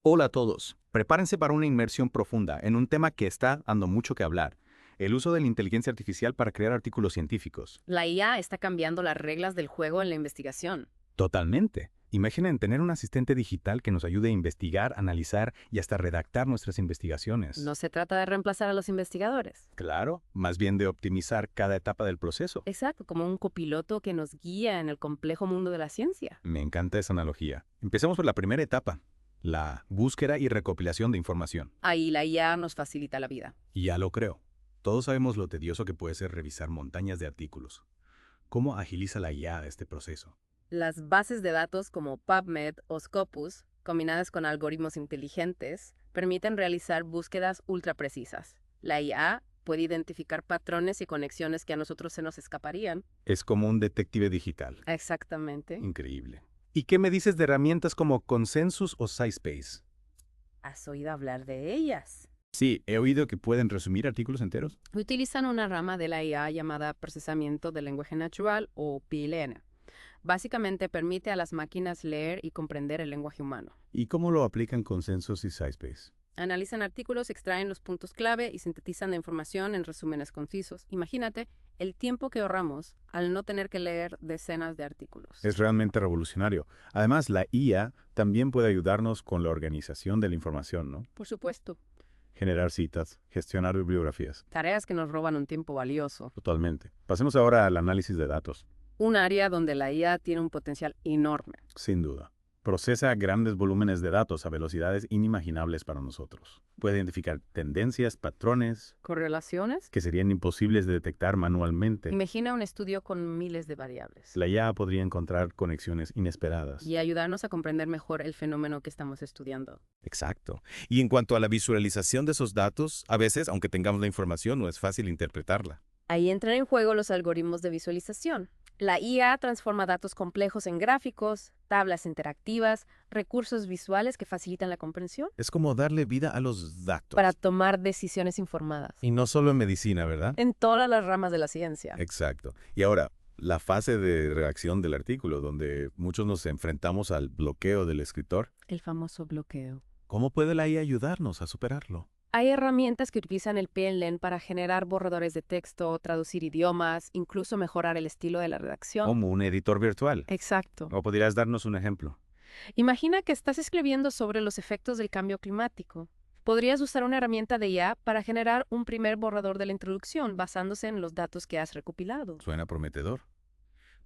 Hola a todos. Prepárense para una inmersión profunda en un tema que está dando mucho que hablar, el uso de la inteligencia artificial para crear artículos científicos. La IA está cambiando las reglas del juego en la investigación. Totalmente. Imaginen tener un asistente digital que nos ayude a investigar, analizar y hasta redactar nuestras investigaciones. No se trata de reemplazar a los investigadores. Claro, más bien de optimizar cada etapa del proceso. Exacto, como un copiloto que nos guía en el complejo mundo de la ciencia. Me encanta esa analogía. Empecemos por la primera etapa, la búsqueda y recopilación de información. Ahí la IA nos facilita la vida. Y ya lo creo. Todos sabemos lo tedioso que puede ser revisar montañas de artículos. ¿Cómo agiliza la IA este proceso? Las bases de datos como PubMed o Scopus, combinadas con algoritmos inteligentes, permiten realizar búsquedas ultra precisas. La IA puede identificar patrones y conexiones que a nosotros se nos escaparían. Es como un detective digital. Exactamente. Increíble. ¿Y qué me dices de herramientas como Consensus o SciSpace? ¿Has oído hablar de ellas? Sí, he oído que pueden resumir artículos enteros. Utilizan una rama de la IA llamada procesamiento del lenguaje natural o PLN. Básicamente permite a las máquinas leer y comprender el lenguaje humano. ¿Y cómo lo aplican Consensus y SciSpace? Analizan artículos, extraen los puntos clave y sintetizan la información en resúmenes concisos. Imagínate el tiempo que ahorramos al no tener que leer decenas de artículos. Es realmente revolucionario. Además, la IA también puede ayudarnos con la organización de la información, ¿no? Por supuesto, Generar citas, gestionar bibliografías. tareas que nos roban un tiempo valioso. Totalmente. Pasemos ahora al análisis de datos. Un área donde la IA tiene un potencial enorme. Sin duda. Procesa grandes volúmenes de datos a velocidades inimaginables para nosotros. Puede identificar tendencias, patrones, ¿Correlaciones? que serían imposibles de detectar manualmente. Imagina un estudio con miles de variables La IA podría encontrar conexiones inesperadas. y ayudarnos a comprender mejor el fenómeno que estamos estudiando. Exacto. Y en cuanto a la visualización de esos datos, a veces, aunque tengamos la información, no es fácil interpretarla. Ahí entran en juego los algoritmos de visualización. La IA transforma datos complejos en gráficos, tablas interactivas, recursos visuales que facilitan la comprensión Es como darle vida a los datos. para tomar decisiones informadas. Y no solo en medicina, ¿verdad? En todas las ramas de la ciencia. Exacto. Y ahora, la fase de redacción del artículo, donde muchos nos enfrentamos al bloqueo del escritor. El famoso bloqueo. ¿Cómo puede la IA ayudarnos a superarlo? Hay herramientas que utilizan el PLN para generar borradores de texto, traducir idiomas, incluso mejorar el estilo de la redacción. Como un editor virtual. Exacto. ¿O podrías darnos un ejemplo? Imagina que estás escribiendo sobre los efectos del cambio climático. Podrías usar una herramienta de IA para generar un primer borrador de la introducción basándose en los datos que has recopilado. Suena prometedor.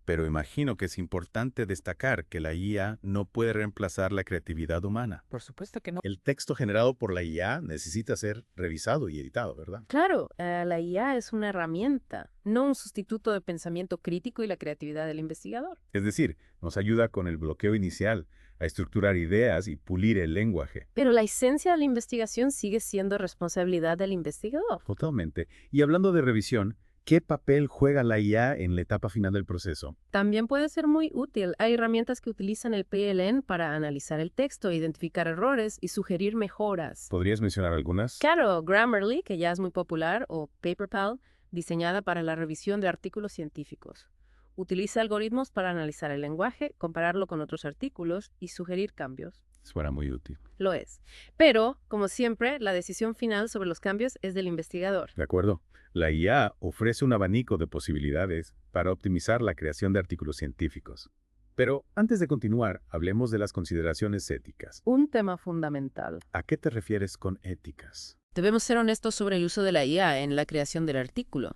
Pero imagino que es importante destacar que la IA no puede reemplazar la creatividad humana. Por supuesto que no. El texto generado por la IA necesita ser revisado y editado, ¿verdad? Claro, la IA es una herramienta, no un sustituto de pensamiento crítico y la creatividad del investigador. Es decir, nos ayuda con el bloqueo inicial, a estructurar ideas y pulir el lenguaje. Pero la esencia de la investigación sigue siendo responsabilidad del investigador. Totalmente. Y hablando de revisión, ¿qué papel juega la IA en la etapa final del proceso? También puede ser muy útil. Hay herramientas que utilizan el PLN para analizar el texto, identificar errores y sugerir mejoras. ¿Podrías mencionar algunas? Claro, Grammarly, que ya es muy popular, o PaperPal, diseñada para la revisión de artículos científicos. Utiliza algoritmos para analizar el lenguaje, compararlo con otros artículos y sugerir cambios. Suena muy útil. Lo es. Pero, como siempre, la decisión final sobre los cambios es del investigador. De acuerdo. La IA ofrece un abanico de posibilidades para optimizar la creación de artículos científicos. Pero antes de continuar, hablemos de las consideraciones éticas. Un tema fundamental. ¿A qué te refieres con éticas? Debemos ser honestos sobre el uso de la IA en la creación del artículo.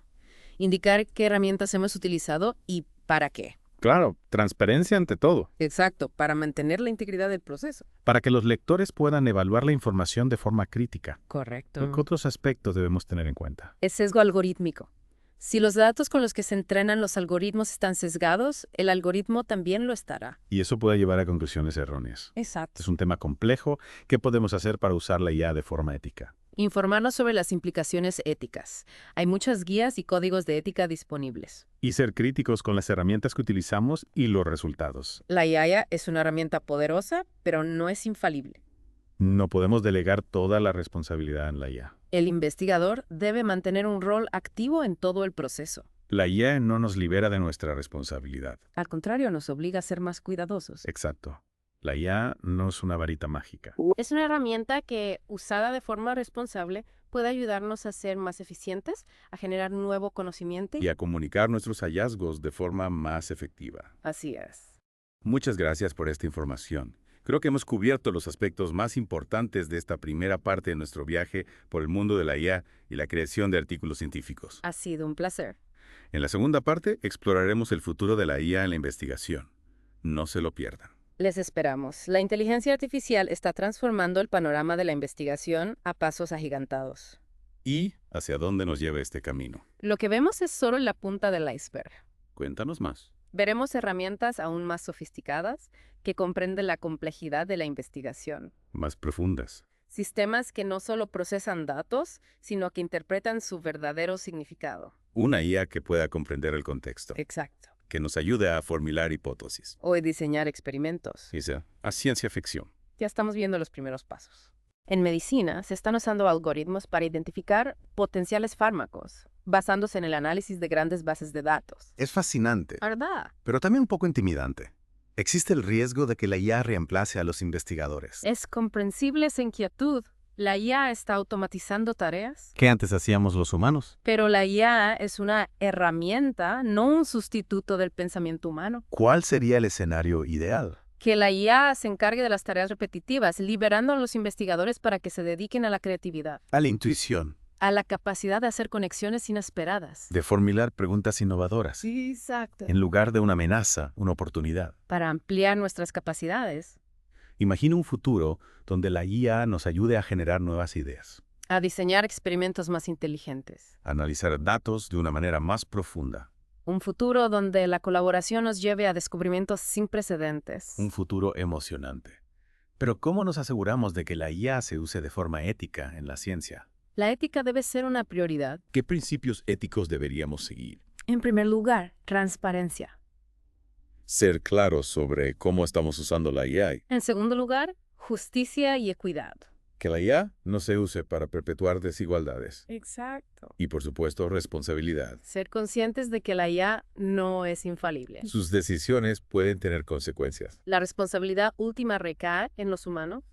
Indicar qué herramientas hemos utilizado y para qué. Claro, transparencia ante todo, Exacto, para mantener la integridad del proceso. para que los lectores puedan evaluar la información de forma crítica. Correcto. ¿Qué otros aspectos debemos tener en cuenta? Es sesgo algorítmico. Si los datos con los que se entrenan los algoritmos están sesgados, el algoritmo también lo estará. Y eso puede llevar a conclusiones erróneas. Exacto. Es un tema complejo. ¿Qué podemos hacer para usar la IA de forma ética? Informarnos sobre las implicaciones éticas. Hay muchas guías y códigos de ética disponibles. Y ser críticos con las herramientas que utilizamos y los resultados. La IA es una herramienta poderosa, pero no es infalible. No podemos delegar toda la responsabilidad en la IA. El investigador debe mantener un rol activo en todo el proceso. La IA no nos libera de nuestra responsabilidad. Al contrario, nos obliga a ser más cuidadosos. Exacto. La IA no es una varita mágica. Es una herramienta que, usada de forma responsable, puede ayudarnos a ser más eficientes, a generar nuevo conocimiento. Y a comunicar nuestros hallazgos de forma más efectiva. Así es. Muchas gracias por esta información. Creo que hemos cubierto los aspectos más importantes de esta primera parte de nuestro viaje por el mundo de la IA y la creación de artículos científicos. Ha sido un placer. En la segunda parte exploraremos el futuro de la IA en la investigación. No se lo pierdan. Les esperamos. La inteligencia artificial está transformando el panorama de la investigación a pasos agigantados. ¿Y hacia dónde nos lleva este camino? Lo que vemos es solo la punta del iceberg. Cuéntanos más. Veremos herramientas aún más sofisticadas que comprenden la complejidad de la investigación. Más profundas. Sistemas que no solo procesan datos, sino que interpretan su verdadero significado. Una IA que pueda comprender el contexto, Exacto. que nos ayude a formular hipótesis. O diseñar experimentos. Quizá a ciencia ficción. Ya estamos viendo los primeros pasos. En medicina se están usando algoritmos para identificar potenciales fármacos, basándose en el análisis de grandes bases de datos. Es fascinante, ¿Verdad? pero también un poco intimidante. Existe el riesgo de que la IA reemplace a los investigadores. Es comprensible esa inquietud. La IA está automatizando tareas, ¿Qué antes hacíamos los humanos? pero la IA es una herramienta, no un sustituto del pensamiento humano. ¿Cuál sería el escenario ideal? Que la IA se encargue de las tareas repetitivas, liberando a los investigadores para que se dediquen a la creatividad, A la intuición, a la capacidad de hacer conexiones inesperadas. de formular preguntas innovadoras. Sí, exacto. En lugar de una amenaza, una oportunidad. Para ampliar nuestras capacidades, Imagina un futuro donde la IA nos ayude a generar nuevas ideas, a diseñar experimentos más inteligentes. A analizar datos de una manera más profunda. Un futuro donde la colaboración nos lleve a descubrimientos sin precedentes. un futuro emocionante. Pero ¿cómo nos aseguramos de que la IA se use de forma ética en la ciencia? La ética debe ser una prioridad. ¿Qué principios éticos deberíamos seguir? En primer lugar, transparencia. Ser claros sobre cómo estamos usando la IA. En segundo lugar, justicia y equidad. Que la IA no se use para perpetuar desigualdades. Exacto. Y por supuesto, responsabilidad. Ser conscientes de que la IA no es infalible. Sus decisiones pueden tener consecuencias. La responsabilidad última recae en los humanos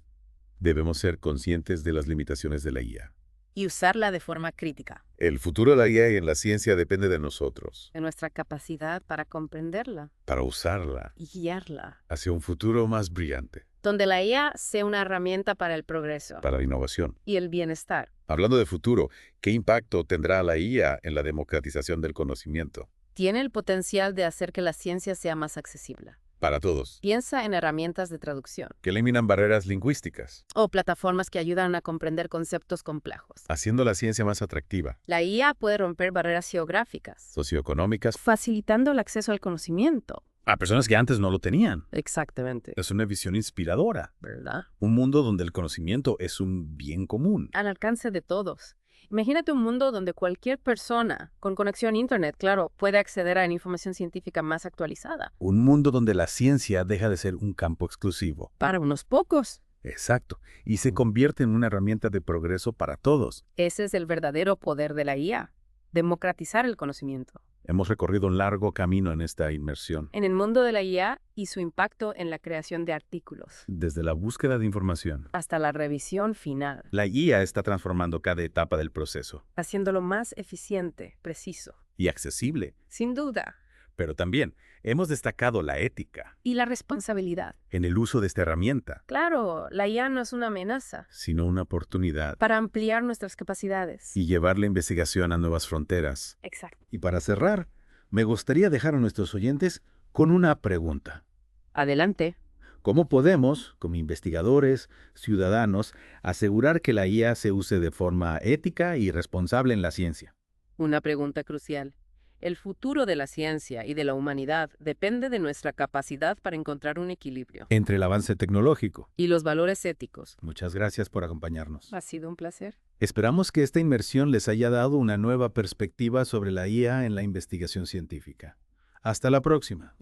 Debemos ser conscientes de las limitaciones de la IA. y usarla de forma crítica, El futuro de la IA en la ciencia depende de nosotros, de nuestra capacidad para comprenderla para usarla y guiarla, hacia un futuro más brillante, donde la IA sea una herramienta para el progreso para la innovación. y el bienestar. Hablando de futuro, ¿qué impacto tendrá la IA en la democratización del conocimiento? Tiene el potencial de hacer que la ciencia sea más accesible. Para todos, Piensa en herramientas de traducción que eliminan barreras lingüísticas, o plataformas que ayudan a comprender conceptos complejos. haciendo la ciencia más atractiva, La IA puede romper barreras geográficas, socioeconómicas, facilitando el acceso al conocimiento. A personas que antes no lo tenían. Exactamente. Es una visión inspiradora. ¿Verdad? Un mundo donde el conocimiento es un bien común. Al alcance de todos. Imagínate un mundo donde cualquier persona con conexión a Internet, claro, puede acceder a información científica más actualizada. Un mundo donde la ciencia deja de ser un campo exclusivo. Para unos pocos. Exacto. Y se convierte en una herramienta de progreso para todos. Ese es el verdadero poder de la IA. Democratizar el conocimiento. Hemos recorrido un largo camino en esta inmersión. En el mundo de la IA y su impacto en la creación de artículos, Desde la búsqueda de información. hasta la revisión final, La IA está transformando cada etapa del proceso. haciéndolo más eficiente, preciso. Y accesible. Sin duda. Pero también hemos destacado la ética Y la responsabilidad. en el uso de esta herramienta, Claro, la IA no es una amenaza sino una oportunidad. para ampliar nuestras capacidades. Y llevar la investigación a nuevas fronteras. Exacto. Y para cerrar, me gustaría dejar a nuestros oyentes con una pregunta. Adelante. ¿Cómo podemos, como investigadores, ciudadanos, asegurar que la IA se use de forma ética y responsable en la ciencia? Una pregunta crucial. El futuro de la ciencia y de la humanidad depende de nuestra capacidad para encontrar un equilibrio. Entre el avance tecnológico. Y los valores éticos. Muchas gracias por acompañarnos. Ha sido un placer. Esperamos que esta inmersión les haya dado una nueva perspectiva sobre la IA en la investigación científica. Hasta la próxima.